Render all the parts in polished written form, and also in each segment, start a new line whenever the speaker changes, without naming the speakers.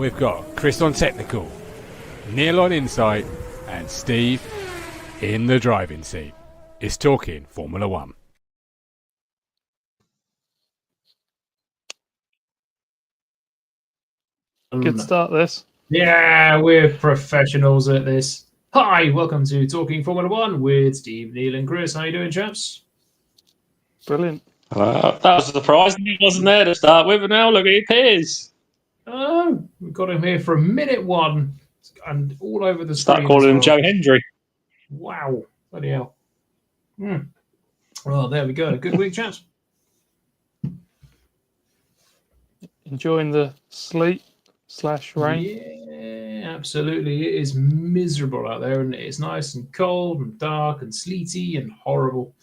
we've got Chris on technical, Neil on insight, and Steve in the driving seat. It's talking Formula One.
Good start, this.
Yeah, we're professionals at this. Hi, welcome to Talking Formula One with Steve, Neil, and Chris. How you doing, chaps?
Brilliant.
That was a surprise. He wasn't there to start with, and now look, he appears.
Oh, we've got him here from minute one and all over the
Start
screen.
calling him
well.
Joe Hendry.
Wow, bloody hell. Well, there we go. Good week, chaps.
Enjoying the sleet / rain.
Yeah, absolutely. It is miserable out there, and it's nice and cold and dark and sleety and horrible.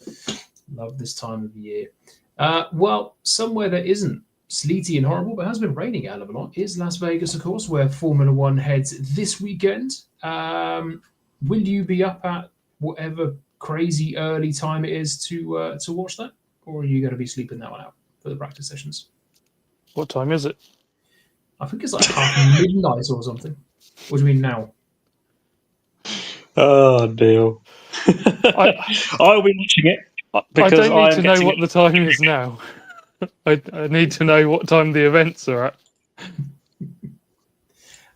Love this time of year. Well, somewhere that isn't sleety and horrible, but has been raining out of a lot, is Las Vegas, of course, where Formula One heads this weekend. Will you be up at whatever crazy early time it is to watch that, or are you going to be sleeping that one out for the practice sessions?
What time is it?
I think it's like half midnight or something. What do you mean now?
Oh, deal. I'll be watching it.
I don't need to know what the time is now. I need to know what time the events are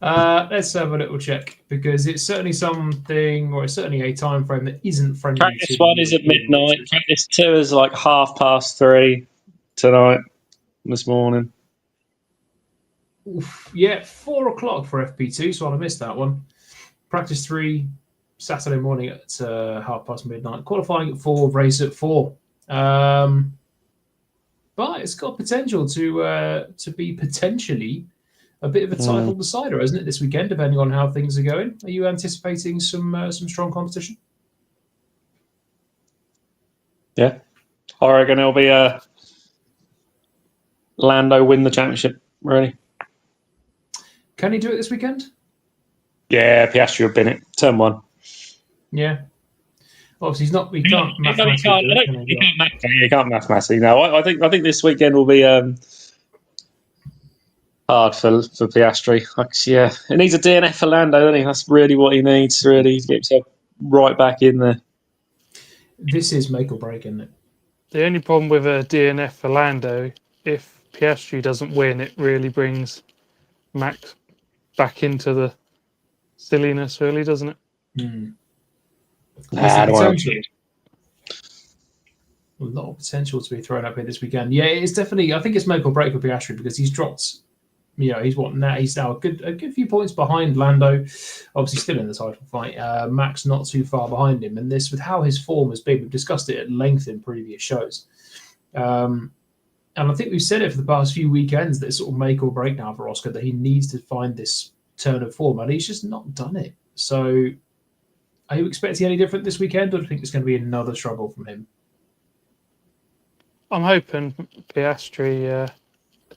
at.
Let's have a little check, because it's certainly something, or it's certainly a time frame that isn't friendly.
Practice 1 is at midnight. Practice 2 is like 3:30 tonight, this morning.
Oof. Yeah, 4 o'clock for FP2, so I'll have missed that one. Practice 3, Saturday morning at midnight. Qualifying at 4, race at 4. But it's got potential to be potentially a bit of a title decider, isn't it, this weekend, depending on how things are going? Are you anticipating some strong competition?
Yeah. I reckon it'll be Lando win the championship, really.
Can he do it this weekend?
Yeah, Piastri will bin it. Turn 1.
Yeah. Obviously, he's not. He can't mathematically do it, can he?
You can't mathematically. No, I think this weekend will be hard for Piastri. Yeah, he needs a DNF for Lando, doesn't he? That's really what he needs, really, to get himself right back in there.
This is make or break, isn't it?
The only problem with a DNF for Lando, if Piastri doesn't win, it really brings Max back into the silliness, really, doesn't it?
I don't want
to. A lot of potential to be thrown up here this weekend. Yeah, it's definitely. I think it's make or break for Piastri, because he's dropped. He's now a good few points behind Lando. Obviously, still in the title fight. Max not too far behind him, and this, with how his form has been, we've discussed it at length in previous shows. And I think we've said it for the past few weekends that it's sort of make or break now for Oscar, that he needs to find this turn of form, and he's just not done it. So, are you expecting any different this weekend, or do you think it's going to be another struggle from him?
I'm hoping Piastri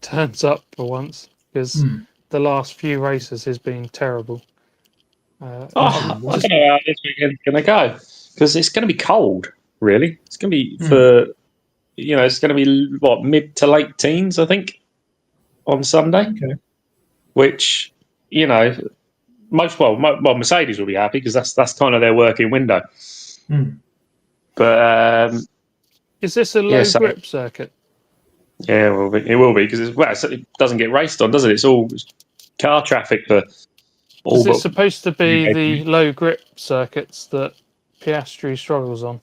turns up for once, because the last few races has been terrible.
I don't know how this weekend's going to go, because it's going to be cold, really. It's going to be it's going to be, mid to late teens, I think, on Sunday.
Okay.
Which, Mercedes will be happy, because that's kind of their working window. But
is this a low grip circuit?
Yeah, it will be, because it doesn't get raced on, does it? It's all car traffic for all.
Is it supposed to be the low grip circuits that Piastri struggles on?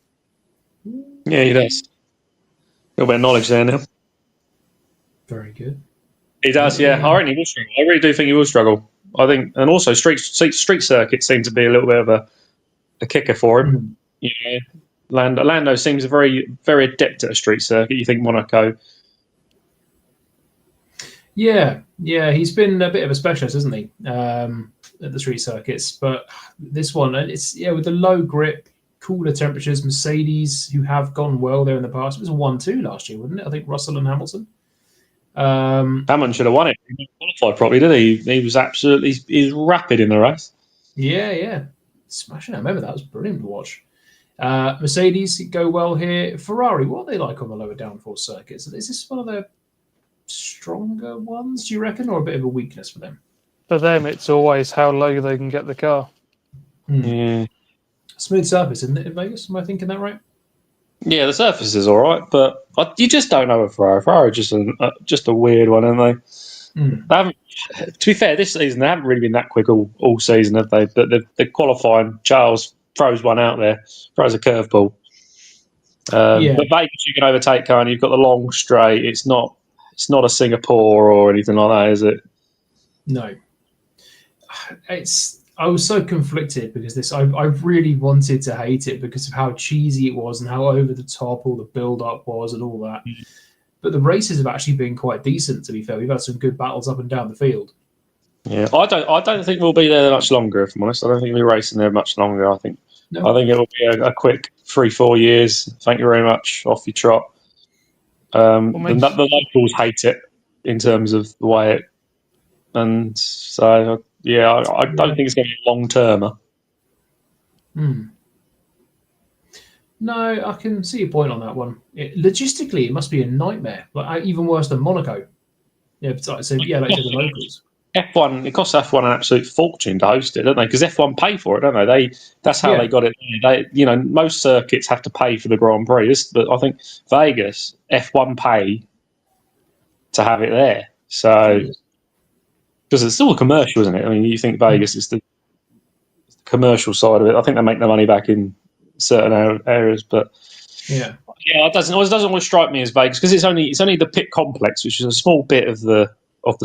Yeah, he does. A little bit of knowledge there now.
Very good.
He does, yeah. I reckon he will struggle. I really do think he will struggle. I think, and also street circuits seem to be a little bit of a kicker for him. Yeah, Lando seems very, very adept at a street circuit. You think Monaco?
Yeah, he's been a bit of a specialist, hasn't he, at the street circuits? But this one, it's with the low grip, cooler temperatures. Mercedes, who have gone well there in the past, it was a 1-2 last year, wasn't it? I think Russell and Hamilton.
Hamilton should have won it. He didn't qualify properly, did he? He was he's rapid in the race.
Yeah, smashing it. I remember that was brilliant to watch. Mercedes go well here. Ferrari, what are they like on the lower downforce circuits? Is this one of their stronger ones, do you reckon, or a bit of a weakness for them?
For them, it's always how low they can get the car.
Yeah.
Smooth surface, isn't it, in Vegas? Am I thinking that right?
Yeah, the surface is all right, but you just don't know with Ferrari. Ferrari are just a weird one, aren't they? They haven't, to be fair, this season they haven't really been that quick all season, have they? But they're qualifying. Charles throws one out there, throws a curveball.
Yeah.
But Vegas you can overtake, can't you? You've got the long straight. It's not a Singapore or anything like that, is it?
No. I was so conflicted because I really wanted to hate it because of how cheesy it was and how over the top all the build up was and all that. But the races have actually been quite decent, to be fair. We've had some good battles up and down the field.
Yeah, I don't think we'll be there much longer. If I'm honest, I don't think we'll be racing there much longer. I think it will be a quick 3-4 years. Thank you very much. Off you trot. The locals hate it in terms of the way it, and so yeah, I don't think it's going to be long termer.
No, I can see your point on that one. Logistically, it must be a nightmare, like even worse than Monaco. Yeah, so yeah, like the locals.
F1, it costs F1 an absolute fortune to host it, don't they? Because F1 pay for it, don't they? That's how they got it. Most circuits have to pay for the Grand Prix, but I think Vegas F1 pay to have it there. So because it's still a commercial, isn't it? I mean, you think Vegas is the commercial side of it. I think they make their money back in certain areas, but it doesn't always strike me as Vegas because it's only the pit complex, which is a small bit of the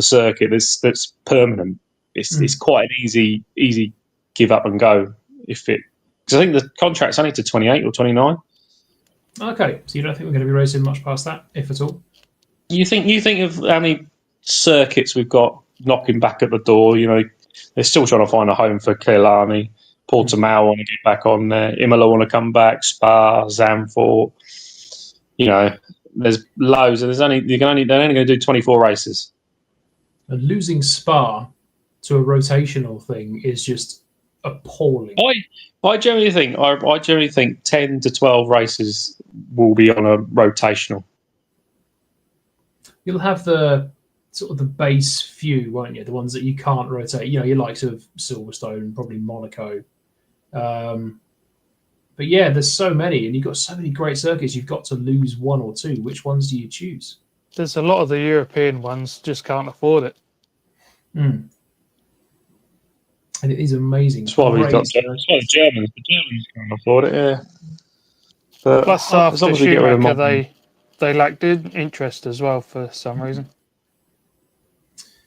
circuit that's permanent. It's quite an easy give up and go because I think the contract's only to 28 or 29.
Okay, so you don't think we're going to be racing much past that, if at all?
You think of how many circuits we've got knocking back at the door? They're still trying to find a home for Kehlani. Portimao want to get back on there. Imola want to come back. Spa, Zandvoort. There's loads, and they're only going to do 24 races.
And losing Spa to a rotational thing is just appalling.
I generally think 10 to 12 races will be on a rotational.
You'll have the sort of the base few, won't you? The ones that you can't rotate. Your likes of Silverstone, probably Monaco. But yeah, there's so many, and you've got so many great circuits. You've got to lose one or two. Which ones do you choose?
There's a lot of the European ones just can't afford it.
And it is amazing.
That's why we've got the Germans. The Germans can't afford it, yeah. But
plus, after Schumacher, they lacked interest as well for some reason.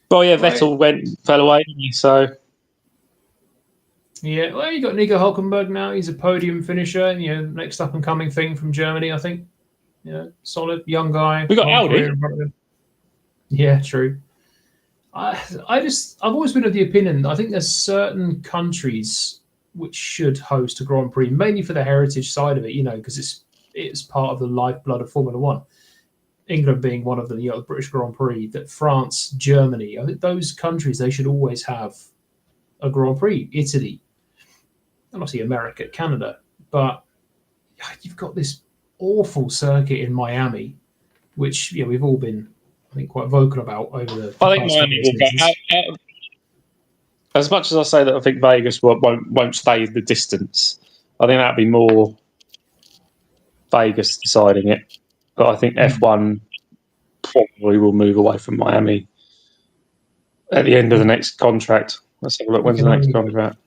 Well, yeah, Vettel fell away, didn't he? So.
Yeah, well, you got Nico Hülkenberg now. He's a podium finisher. Next up and coming thing from Germany, I think. Solid young guy.
We got Audi.
Yeah, true. I've always been of the opinion. I think there's certain countries which should host a Grand Prix, mainly for the heritage side of it. Because it's part of the lifeblood of Formula One. England being one of them. The British Grand Prix. That France, Germany. I think those countries they should always have a Grand Prix. Italy. And obviously America, Canada, but you've got this awful circuit in Miami, which we've all been, I think, quite vocal about over the.
I think Miami will go. As much as I say that I think Vegas won't stay the distance, I think that'd be more Vegas deciding it. But I think F1 probably will move away from Miami at the end of the next contract. Let's have a look. When's the next contract?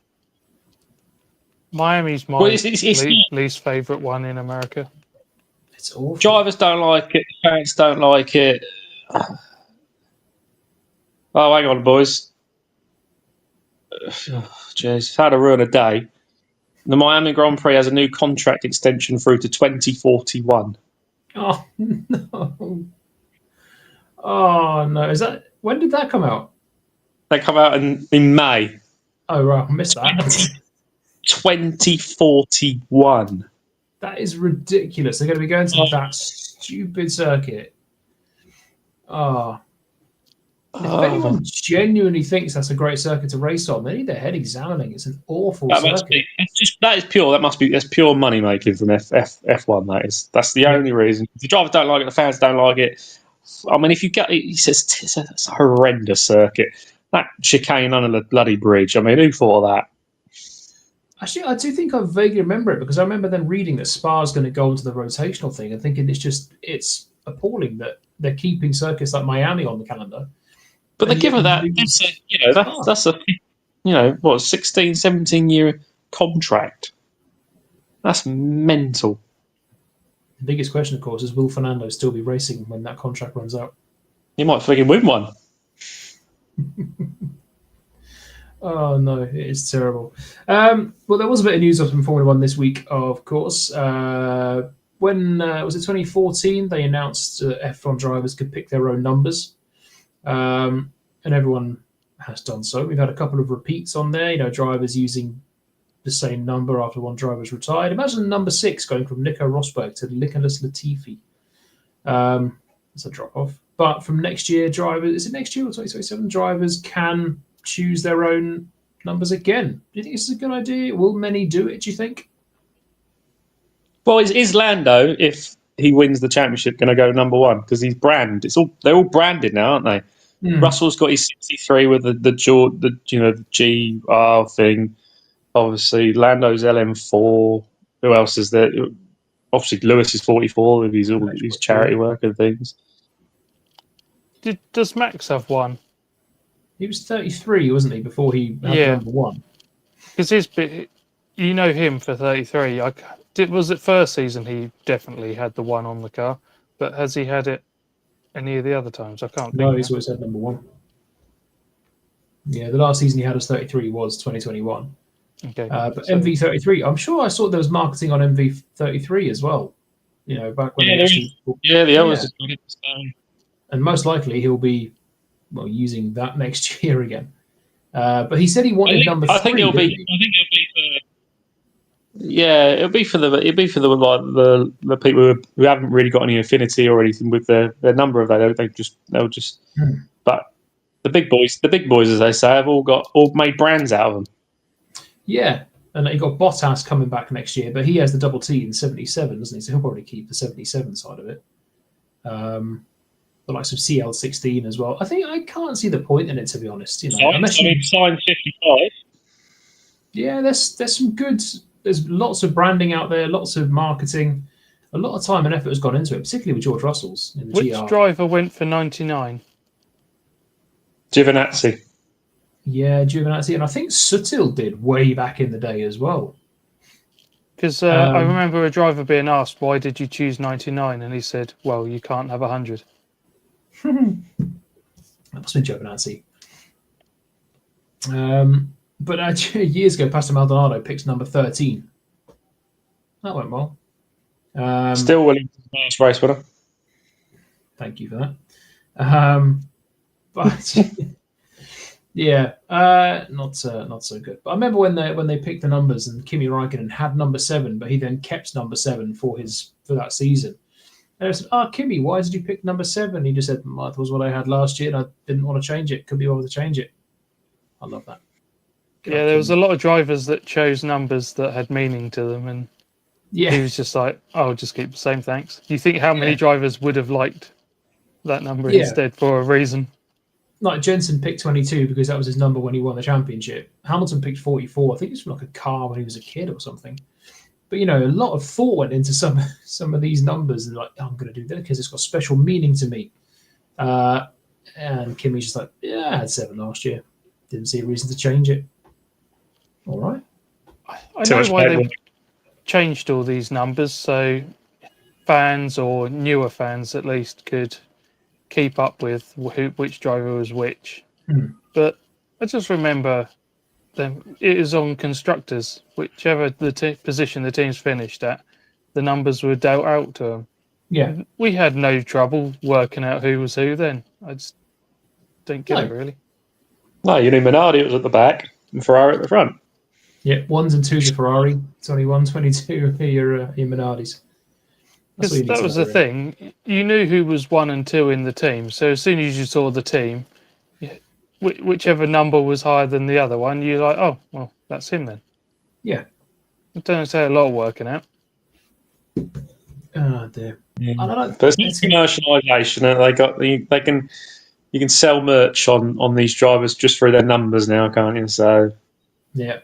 Miami's my least favourite one in America.
It's awful.
Drivers don't like it. Fans don't like it. Oh, hang on, boys. Jeez, how to ruin a day. The Miami Grand Prix has a new contract extension through to 2041.
Oh, no. Oh, no. When did that come out?
They come out in May.
Oh, right. I missed that.
2041.
That is ridiculous. They're going to be going to that stupid circuit. If anyone genuinely thinks that's a great circuit to race on, they need their head examining. It's an awful circuit.
That's pure money making from F1. That's the only reason. The drivers don't like it. The fans don't like it. I mean, if you get, it's a horrendous circuit. that chicane under the bloody bridge. I mean, who thought of that?
Actually, I do think I vaguely remember it because I remember then reading that Spa's going to go into the rotational thing and thinking it's appalling that they're keeping circuits like Miami on the calendar.
But they
And
give
yet
her that.
lose
That's a 16, 17 year contract. That's mental.
The biggest question, of course, is will Fernando still be racing when that contract runs out?
You might freaking win one.
Oh no, it is terrible. Well, there was a bit of news from Formula One this week, of course. When was it 2014? They announced F1 drivers could pick their own numbers, and everyone has done so. We've had a couple of repeats on there. Drivers using the same number after one driver's retired. Imagine number 6 going from Nico Rosberg to Nicholas Latifi. It's a drop off. But from next year, drivers, is it next year or 2027? Drivers can choose their own numbers again. Do you think this is a good idea? Will many do it, do you think?
Well, is Lando, if he wins the championship, going to go number 1? Because he's brand. They're all branded now, aren't they? Russell's got his 63 with the GR thing. Obviously, Lando's LM4. Who else is there? Obviously, Lewis is 44 with his charity work and things.
Does Max have one?
He was 33, wasn't he, before he had number 1?
Because you know him for 33. Was it first season he definitely had the 1 on the car, but has he had it any of the other times? I can't think.
No, he's always had number 1. Yeah, the last season he had as 33 was 2021.
Okay.
But MV33, I'm sure I saw there was marketing on MV33 as well. Back when
the others.
And most likely he'll be using that next year again. But he said he wanted number 3.
I think it'll be for the people who haven't really got any affinity or anything with their number of that. They'll just. But the big boys, as they say, have all made brands out of them. Yeah,
and you got Bottas coming back next year, but he has the double T in 77, doesn't he? So he'll probably keep the 77 side of it. The likes of CL16 as well. I can't see the point in it, to be honest.
Sign 55.
Yeah, there's some good. There's lots of branding out there, lots of marketing. A lot of time and effort has gone into it, particularly with George Russell's in the
Which
GR.
driver went for 99?
Giovinazzi.
Yeah, Giovinazzi, and I think Sutil did way back in the day as well.
Because I remember a driver being asked, "Why did you choose 99?" and he said, "Well, you can't have 100."
That must have been Giovinazzi. But years ago, Pastor Maldonado picked number 13. That went well.
Still Williams' race winner.
Thank you for that. But yeah, not so good. But I remember when they picked the numbers and Kimi Räikkönen had number 7, but he then kept number 7 for that season. And I said, Kimi, why did you pick number 7? He just said, that was what I had last year, and I didn't want to change it. Could be able to change it. I love that.
There was a lot of drivers that chose numbers that had meaning to them, and he was just like, "I'll just keep the same, thanks." Do you think how many drivers would have liked that number instead for a reason?
Like Jensen picked 22 because that was his number when he won the championship. Hamilton picked 44. I think it's from like a car when he was a kid or something. But a lot of thought went into some of these numbers, and I'm going to do that because it's got special meaning to me. And Kimi's just like, I had 7 last year. Didn't see a reason to change it. All right.
I know why they've changed all these numbers, so fans or newer fans at least could keep up with which driver was which. But I just remember it was on constructors, whichever the position the teams finished at, the numbers were dealt out to them.
Yeah,
we had no trouble working out who was who then. I just don't get it really.
No, Minardi was at the back and Ferrari at the front.
Yeah, 1s and 2s are Ferrari, 21, 22 are your Minardis.
Because that was the thing. You knew who was 1 and 2 in the team. So as soon as you saw the team, whichever number was higher than the other one, you're like, oh, well, that's him then.
Yeah.
It doesn't take a lot of working out.
Oh, dear.
There's no commercialisation. They can, you can sell merch on these drivers just through their numbers now, can't you? So
yeah.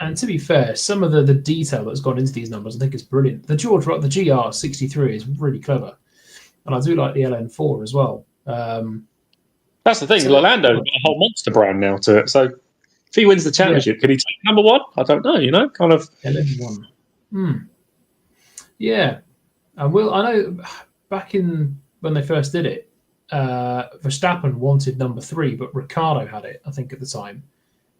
And to be fair, some of the detail that's gone into these numbers, I think, is brilliant. The GR63 is really clever, and I do like the LN4 as well.
That's the thing.
So,
Lando's got a whole monster brand now to it. So if he wins the championship, could he take number one? I don't know. Kind of
LN1. Yeah, and I know back in when they first did it, Verstappen wanted number 3, but Ricciardo had it, I think, at the time.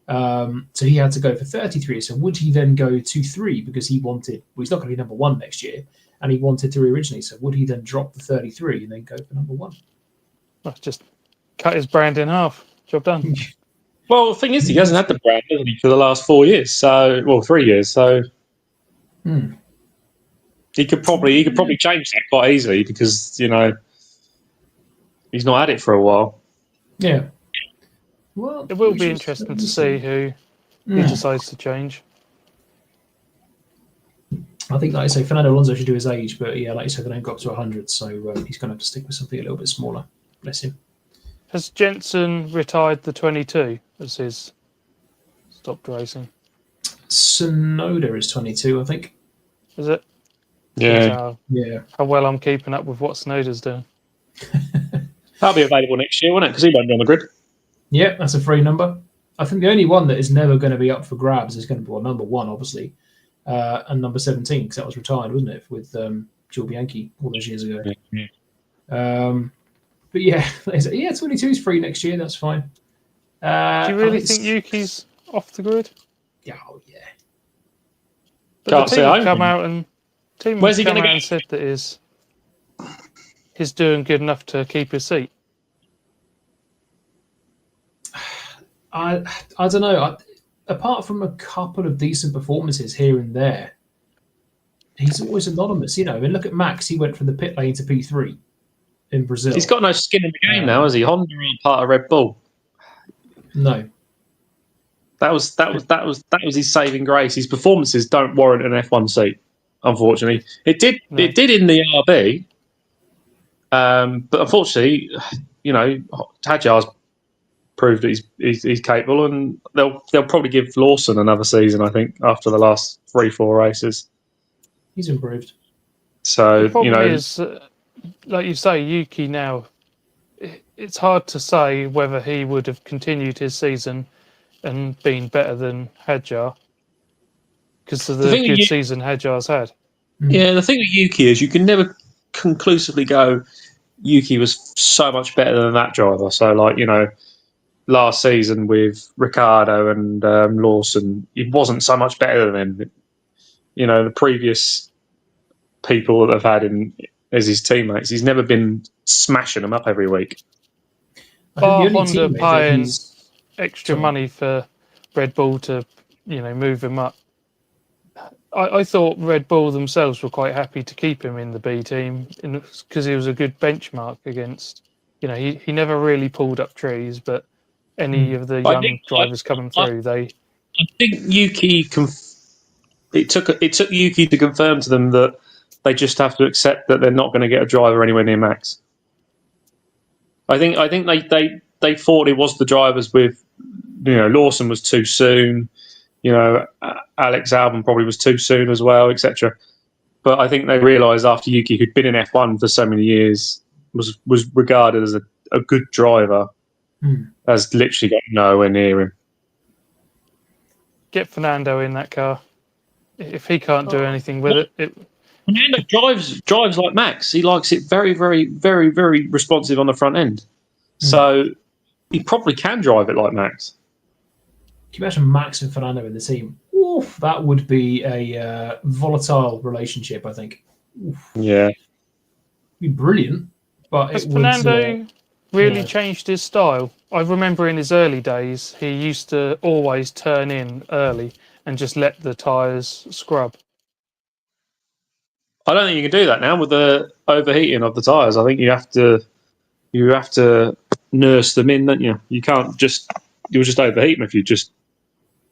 So he had to go for 33. So would he then go to 3 because he wanted? Well, he's not going to be number 1 next year, and he wanted 3 originally. So would he then drop the 33 and then go for number 1?
Well, just cut his brand in half. Job done.
Well, the thing is, he hasn't had the brand, hasn't he, for the last 4 years? 3 years. So he could probably change that quite easily because he's not had it for a while.
Yeah. Well,
it will be interesting to see who he decides to change.
I think, like I say, Fernando Alonso should do his age, but yeah, like you said, they don't go up to 100, so he's going to have to stick with something a little bit smaller. Bless him.
Has Jensen retired the 22 as his stopped racing?
Sonoda is 22, I think.
Is it?
Yeah.
How well I'm keeping up with what Sonoda's doing.
That'll be available next year, won't it? Because he won't be on the grid.
Yeah, that's a free number. I think the only one that is never going to be up for grabs is going to be number 1, obviously, and number 17, because that was retired, wasn't it, with Joe Bianchi all those years ago.
Yeah.
But yeah, 22 is free next year. That's fine.
Do you really think Yuki's off the grid?
Yeah,
But the team have come out and
Where's he
come
going to
out
go?
and said that he's doing good enough to keep his seat.
I don't know. Apart from a couple of decent performances here and there, he's always anonymous. I mean, look at Max. He went from the pit lane to P3 in Brazil.
He's got no skin in the game now, has he? Honda aren't part of Red Bull.
No.
That was his saving grace. His performances don't warrant an F1 seat, unfortunately. It did in the RB, but unfortunately, Hadjar's proved that he's capable, and they'll probably give Lawson another season, I think, after the last 3-4 races.
He's improved.
So the problem is, like you say, Yuki now. It's hard to say whether he would have continued his season and been better than Hadjar because of the good season Hadjar's had.
Yeah, the thing with Yuki is you can never conclusively go Yuki was so much better than that driver. So, last season with Ricciardo and Lawson, it wasn't so much better than him. The previous people that have had him as his teammates, he's never been smashing them up every week.
Bar Honda paying extra money for Red Bull to, move him up. I thought Red Bull themselves were quite happy to keep him in the B team because he was a good benchmark against. He never really pulled up trees, but any of the young drivers coming through, I
think Yuki. It took Yuki to confirm to them that they just have to accept that they're not going to get a driver anywhere near Max. I think they thought it was the drivers with, Lawson was too soon, Alex Albon probably was too soon as well, etc. But I think they realised after Yuki, who'd been in F1 for so many years, was regarded as a good driver, has literally got nowhere near him.
Get Fernando in that car. If he can't do anything with it.
Fernando drives like Max. He likes it very, very, very, very responsive on the front end. So he probably can drive it like Max.
Can you imagine Max and Fernando in the team? Oof, that would be a volatile relationship, I think. Oof.
Yeah.
It'd be brilliant. But
has Fernando really changed his style? I remember in his early days, he used to always turn in early and just let the tyres scrub.
I don't think you can do that now with the overheating of the tyres. I think you have to nurse them in, don't you? You can't you'll just overheat them if you just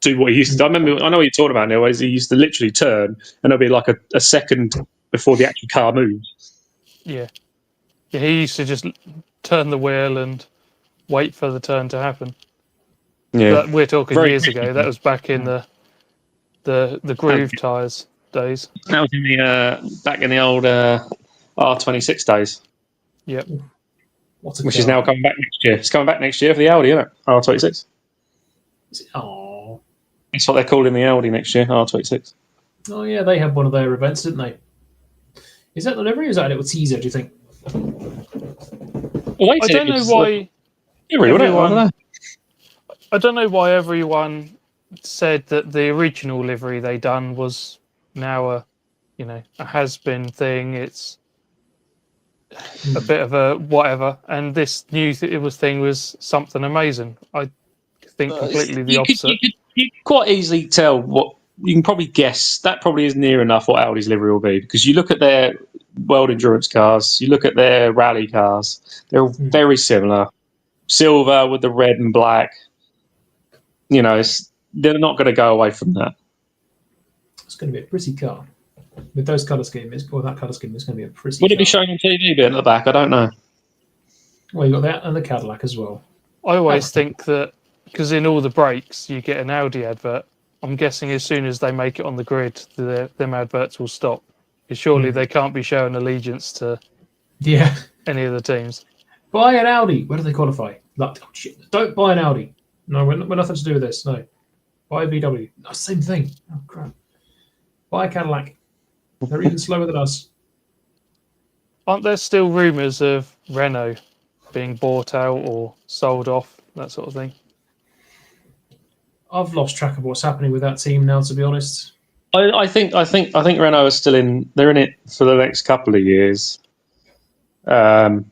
do what he used to do. I know what you're talking about now, is he used to literally turn and it'll be like a second before the actual car moves.
Yeah. Yeah, he used to just turn the wheel and wait for the turn to happen.
Yeah,
We're talking
Very
years
quickly.
ago. That was back in the groove tyres days.
that was in the back in the old R26 days,
Yep.
What a
which
car.
is now coming back next year. It's coming back next year for the Audi, isn't it? R26.
Oh.
That's what they're calling the Audi next year, R26.
Oh yeah, they had one of their events, didn't they? Is that the livery or is that a little teaser, do you think?
Well,
I don't know why
everyone.
I don't know why everyone said that the original livery they done was now a has-been thing. It's a bit of a whatever, and this new thing was something amazing. I think completely the opposite.
You could quite easily tell what you can probably guess. That probably is near enough what Audi's livery will be, because you look at their world endurance cars, you look at their rally cars, they're all very similar. Silver with the red and black. They're not going to go away from that.
It's going to be a pretty car. With those colour schemes, or that colour scheme, it's going to be a pretty
Would
car.
it be shown on TV bit at the back? I don't know.
Well, you got that and the Cadillac as well.
I always think that because in all the breaks you get an Audi advert. I'm guessing as soon as they make it on the grid, them adverts will stop. Because surely they can't be showing allegiance to any of the teams.
Buy an Audi. Where do they qualify? Like, oh, shit. Don't buy an Audi. No, we're nothing to do with this. No. Buy a VW. No, same thing. Oh, crap. Buy a Cadillac. They're even slower than us.
Aren't there still rumours of Renault being bought out or sold off, that sort of thing?
I've lost track of what's happening with that team now, to be honest.
I think Renault is still in. They're in it for the next couple of years.
As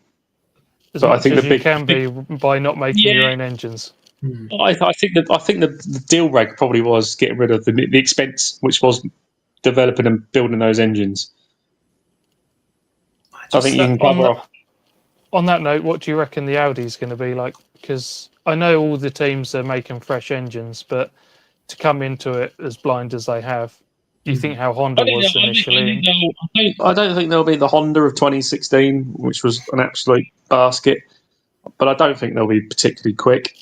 but
much
I think
as
the
you
big
can be by not making your own engines.
I think the deal breaker probably was getting rid of the expense, which was developing and building those engines. I think you can cover off.
On that note, what do you reckon the Audi's going to be like? Because I know all the teams are making fresh engines, but to come into it as blind as they have, do you think how Honda was initially?
I don't think they'll be the Honda of 2016, which was an absolute basket. But I don't think they'll be particularly quick.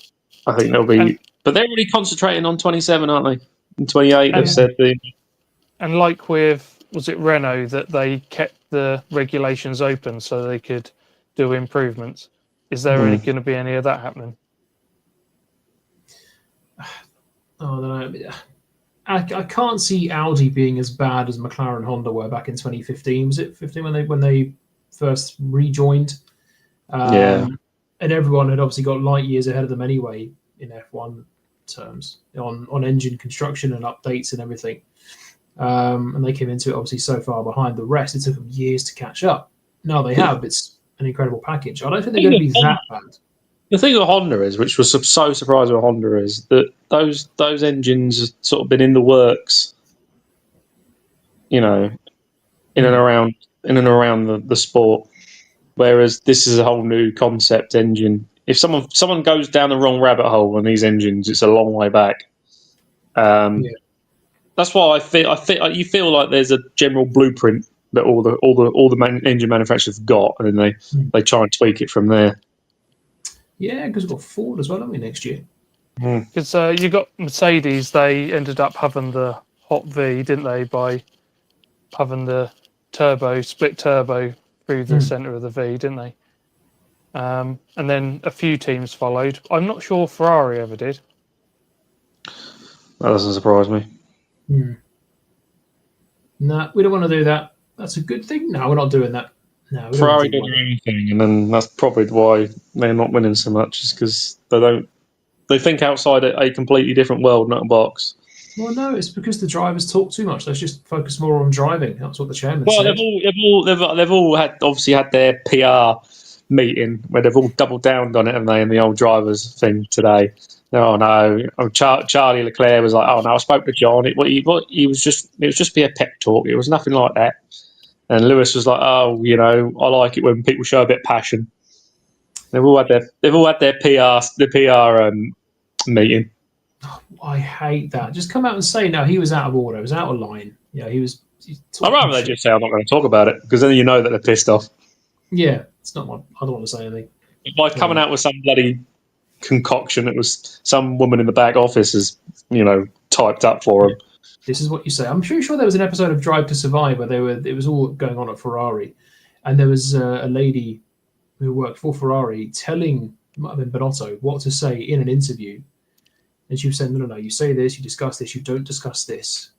I think they'll be. But they're really concentrating on 27, aren't they? In 28, they've said.
And like with, was it Renault, that they kept the regulations open so they could do improvements? Is there going to be any of that happening?
Oh, no. I can't see Audi being as bad as McLaren and Honda were back in 2015. Was it 15 when they first rejoined? And everyone had obviously got light years ahead of them anyway in F1 terms on engine construction and updates and everything. And they came into it obviously so far behind the rest. It took them years to catch up. Now they have. It's an incredible package. I don't think they're going to be that bad.
The thing with Honda is, which was so surprising with Honda, is that those engines have sort of been in the works, in and around the sport. Whereas this is a whole new concept engine. If someone goes down the wrong rabbit hole on these engines, it's a long way back. That's why I feel you feel like there's a general blueprint that all the engine manufacturers have got, and then they try and tweak it from there. Yeah,
because we've got Ford as well, haven't we, next year?
Because you got Mercedes, they ended up having the Hot V, didn't they, by having the split turbo through the centre of the V, didn't they? And then a few teams followed. I'm not sure Ferrari ever did.
That doesn't surprise me.
No, we don't want to do that. That's a good thing. No, we're not doing that. No,
Ferrari do their own thing, and then that's probably why they're not winning so much, is because they think outside a completely different world, not a box.
Well, no, it's because the drivers talk too much. Let's just focus more on driving. That's what the chairman said.
Well, they've all obviously had their PR meeting where they've all doubled down on it, haven't they, in the old drivers thing today. Oh no! Charlie Leclerc was like, "Oh no, I spoke to John. It was just be a pep talk. It was nothing like that." And Lewis was like, "Oh, I like it when people show a bit of passion." They've all had their PR meeting.
Oh, I hate that. Just come out and say no. He was out of order. He was out of line. Yeah, he was.
I'd rather they just say I'm not going to talk about it, because then that they're pissed off.
Yeah, it's not. I don't want to say anything.
By coming out with some bloody concoction. It was some woman in the back office has, typed up for him.
This is what you say. I'm sure there was an episode of Drive to Survive where it was all going on at Ferrari, and there was a lady who worked for Ferrari telling, it might have been Bonotto, what to say in an interview. And she was saying, no, you say this, you discuss this, you don't discuss this.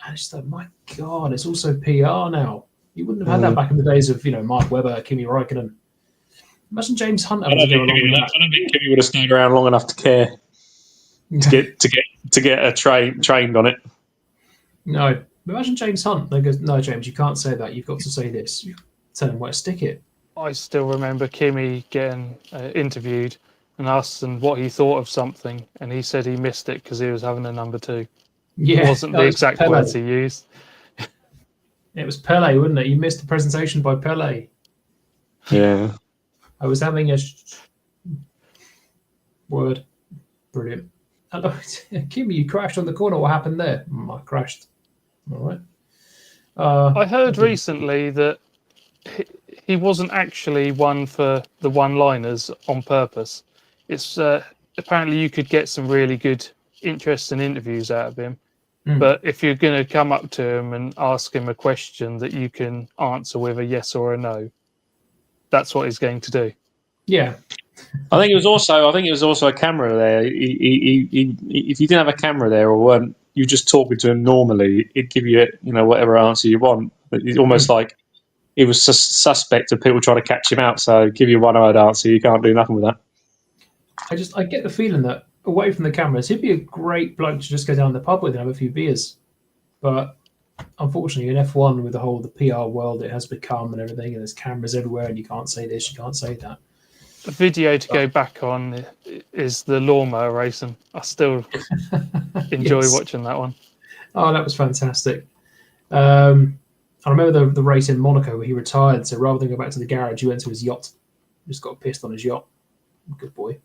And it's like, my God, it's also PR now. You wouldn't have had that back in the days of, Mark Webber, Kimi Räikkönen. Imagine James Hunt having to go along with that.
I don't think Kimi would have stayed around long enough to care to get a trained on it.
No. Imagine James Hunt. They go, no, James, you can't say that. You've got to say this. Tell him where to stick it.
I still remember Kimi getting interviewed and asked him what he thought of something, and he said he missed it because he was having a number 2.
Yeah,
it wasn't the exact words he used.
It was Pele, wasn't it? You missed the presentation by Pele.
Yeah.
I was having a word. Brilliant. Hello, Kimi, you crashed on the corner. What happened there? I crashed. All right.
I heard recently that he wasn't actually one for the one-liners on purpose. It's apparently you could get some really good, interesting interviews out of him. But if you're going to come up to him and ask him a question that you can answer with a yes or a no, that's what he's going to do.
Yeah.
I think it was also a camera there. If you didn't have a camera there or weren't you just talking to him normally, it'd give you whatever answer you want. It's almost like it was suspect of people trying to catch him out. So give you one word answer, you can't do nothing with that.
I get the feeling that away from the cameras, he'd be a great bloke to just go down the pub with and have a few beers. But unfortunately, in F1, with the PR world it has become and everything, and there's cameras everywhere, and you can't say this, you can't say that.
The video to go back on is the lawnmower racing. I still enjoy watching that one.
Oh, that was fantastic. I remember the race in Monaco where he retired. So rather than go back to the garage, he went to his yacht. Just got pissed on his yacht. Good boy.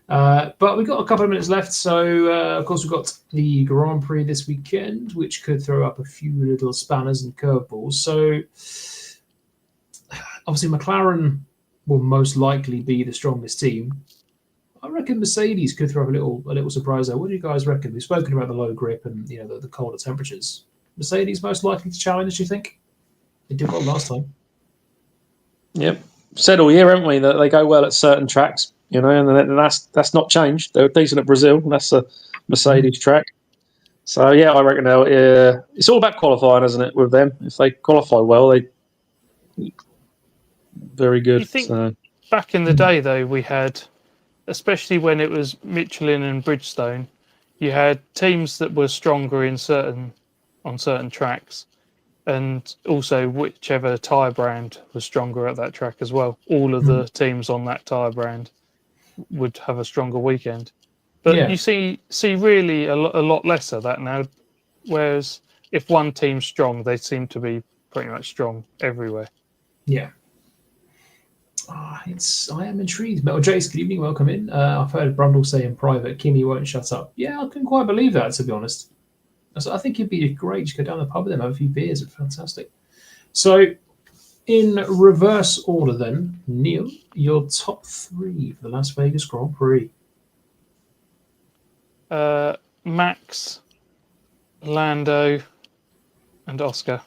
But we've got a couple of minutes left. So, of course, we've got the Grand Prix this weekend, which could throw up a few little spanners and curveballs. So, obviously, McLaren will most likely be the strongest team. I reckon Mercedes could throw up a little surprise there. What do you guys reckon? We've spoken about the low grip and the colder temperatures. Mercedes most likely to challenge, do you think? They did well last time.
Yep. Said all year, haven't we, that they go well at certain tracks, and that's not changed. They were decent at Brazil. That's a Mercedes track. So, yeah, I reckon it's all about qualifying, isn't it, with them? If they qualify well, they very good.
You think back in the day, though, we had, especially when it was Michelin and Bridgestone, you had teams that were stronger on certain tracks, and also whichever tyre brand was stronger at that track as well. All of the teams on that tyre brand would have a stronger weekend. But you see really a lot less of that now, whereas if one team's strong, they seem to be pretty much strong everywhere.
Yeah. I am intrigued. Metal Jace, good evening, welcome in. I've heard Brundle say in private, Kimi won't shut up. Yeah, I couldn't quite believe that, to be honest. So I think it'd be great to go down the pub with them, have a few beers. It's fantastic. So, in reverse order then, Neil, your top 3 for the Las Vegas Grand Prix.
Max, Lando, and Oscar.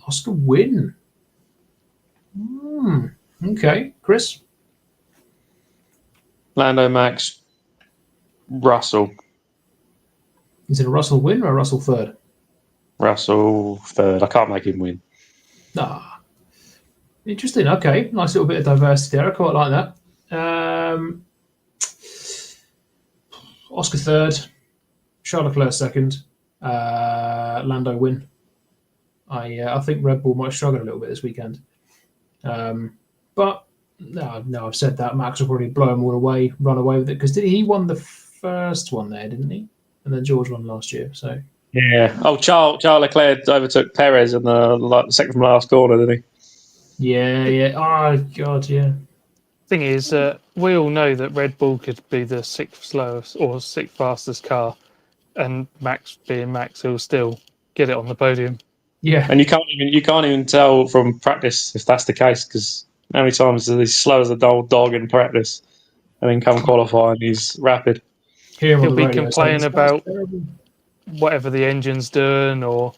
Oscar win. Okay, Chris?
Lando, Max, Russell.
Is it a Russell win or a Russell third?
Russell third. I can't make him win.
Interesting. Okay, nice little bit of diversity there. I quite like that. Oscar third, Charles Leclerc second, Lando win. I think Red Bull might struggle a little bit this weekend. But no, I've said that. Max will probably blow them all away, run away with it, because he won the first one there, didn't he? And then George won last year. So
yeah. Oh, Charles Leclerc overtook Perez in the second from last corner, didn't
he? Yeah. Oh God, yeah.
Thing is, we all know that Red Bull could be the 6th slowest or 6th fastest car, and Max being Max, he'll still get it on the podium.
Yeah,
and you can't even tell from practice if that's the case, because how many times is he slow as a dull dog in practice? and then come qualifying, he's rapid.
He'll be complaining about whatever the engine's doing, or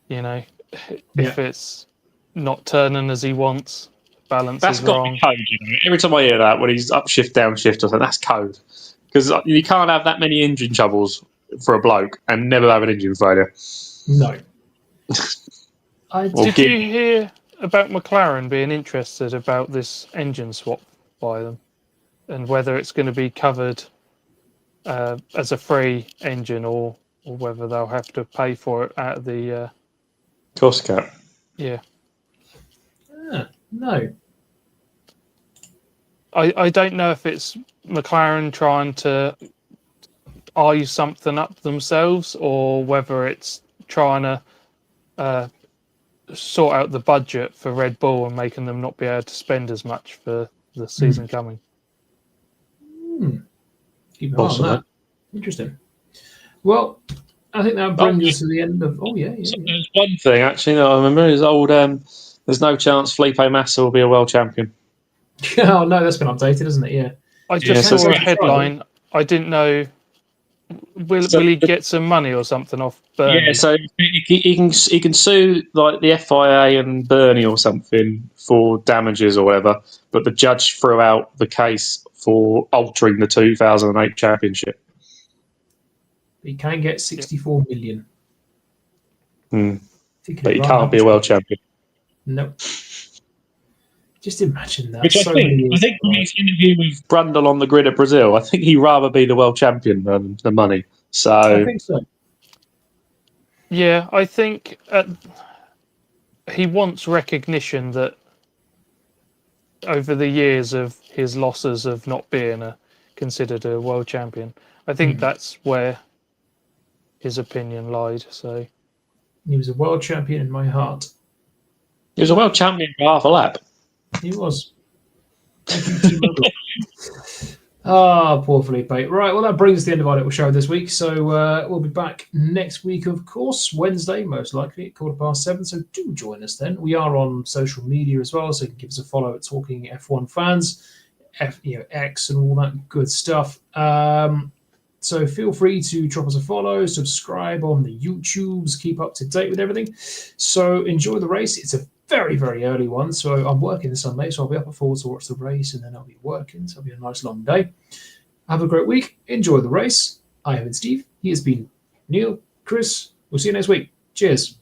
if it's not turning as he wants, balance
That's
is
got
wrong.
to be code. Every time I hear that, when he's upshift, downshift, I think that's code. Because you can't have that many engine troubles for a bloke and never have an engine failure.
No.
Did you hear about McLaren being interested about this engine swap by them, and whether it's going to be covered as a free engine, or whether they'll have to pay for it out of the
cost cap?
Yeah.
No.
I don't know if it's McLaren trying to eye something up themselves, or whether it's trying to sort out the budget for Red Bull and making them not be able to spend as much for the season coming.
Keep an eye on that. Interesting. Well, I think that brings us to the end of. Oh, yeah.
There's one thing, actually, that I remember is old. There's no chance Felipe Massa will be a world champion.
Oh, no, that's been updated, isn't it? Yeah.
I just saw a headline. I didn't know. Will he get some money or something off Bernie?
Yeah, so he can sue like the FIA and Bernie or something for damages or whatever, but the judge threw out the case for altering the 2008 championship.
He can get 64 million.
But he can't be a world champion.
Nope. Just imagine that.
Which I think from his interview with Brundle on the grid at Brazil, I think he'd rather be the world champion than the money. So
I think so.
Yeah, I think he wants recognition that over the years of his losses of not being considered a world champion, I think that's where his opinion lied. So
he was a world champion in my heart.
He was a world champion for half a lap.
He was. Thank you, T-Mobile. Poor Felipe. Right, well, that brings us to the end of our little show this week. So we'll be back next week, of course, Wednesday, most likely, at 7:15. So do join us then. We are on social media as well, so you can give us a follow at Talking F1 Fans, X and all that good stuff. So feel free to drop us a follow, subscribe on the YouTubes, keep up to date with everything. So enjoy the race. It's a very, very early one. So I'm working this Sunday, so I'll be up at 4 to watch the race, and then I'll be working. So it'll be a nice long day. Have a great week. Enjoy the race. I have been Steve. He has been Neil, Chris. We'll see you next week. Cheers.